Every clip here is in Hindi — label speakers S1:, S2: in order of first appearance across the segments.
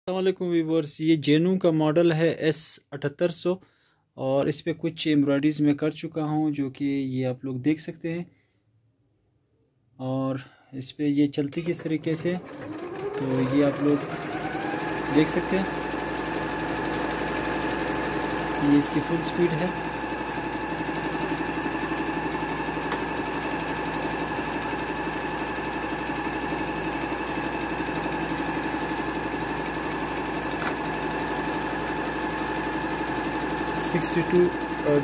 S1: अस्सलामुअलैकुम व्यूअर्स, ये जेनू का मॉडल है S7800 और इस पे कुछ एम्ब्रॉयडरीज मैं कर चुका हूँ जो कि ये आप लोग देख सकते हैं। और इस पे ये चलती किस तरीके से तो ये आप लोग देख सकते हैं। ये इसकी फुल स्पीड है।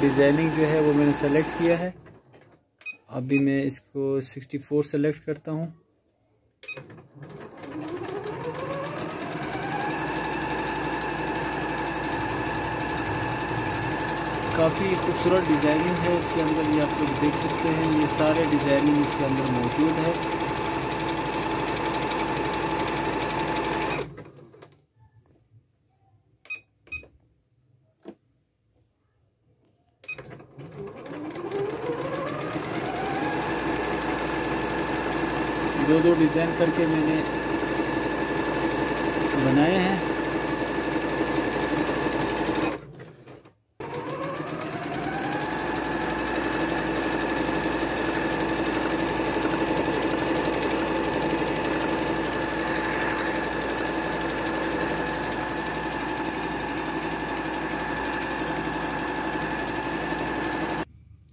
S1: डिज़ाइनिंग जो है वो मैंने सेलेक्ट किया है। अभी मैं इसको 64 सेलेक्ट करता हूँ। काफ़ी खूबसूरत डिज़ाइनिंग है इसके अंदर, ये आप लोग देख सकते हैं। ये सारे डिज़ाइनिंग इसके अंदर मौजूद है। दो डिज़ाइन करके मैंने बनाए हैं।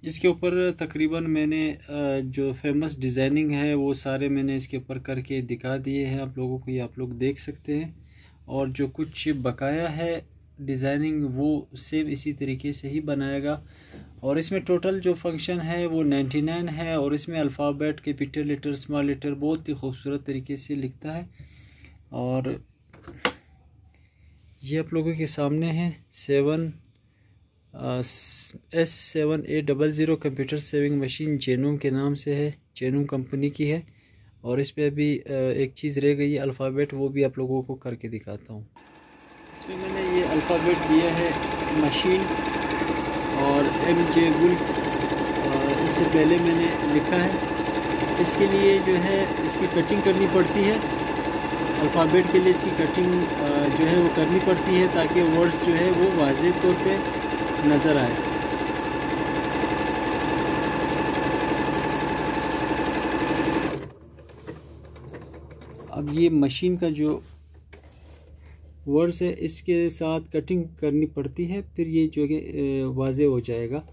S1: इसके ऊपर तकरीबन मैंने जो फेमस डिज़ाइनिंग है वो सारे मैंने इसके ऊपर करके दिखा दिए हैं आप लोगों को, ये आप लोग देख सकते हैं। और जो कुछ बकाया है डिज़ाइनिंग वो सेम इसी तरीके से ही बनाएगा। और इसमें टोटल जो फंक्शन है वो 99 है। और इसमें alphabet, capital letter, small letter बहुत ही खूबसूरत तरीके से लिखता है। और ये आप लोगों के सामने है S7800 कंप्यूटर सेविंग मशीन जेनूम के नाम से है, जेनूम कंपनी की है। और इस पे अभी एक चीज़ रह गई है अल्फ़ाबेट, वो भी आप लोगों को करके दिखाता हूँ। इसमें मैंने ये अल्फ़ाबेट दिया है मशीन और MJ गुल, इससे पहले मैंने लिखा है। इसके लिए जो है इसकी कटिंग करनी पड़ती है। अल्फ़ाबेट के लिए इसकी कटिंग जो है वो करनी पड़ती है ताकि वर्ड्स जो है वो वाज़ेह तौर पे नज़र आए। अब ये मशीन का जो वर्ड्स है इसके साथ कटिंग करनी पड़ती है, फिर ये जो है वाज़ेह हो जाएगा।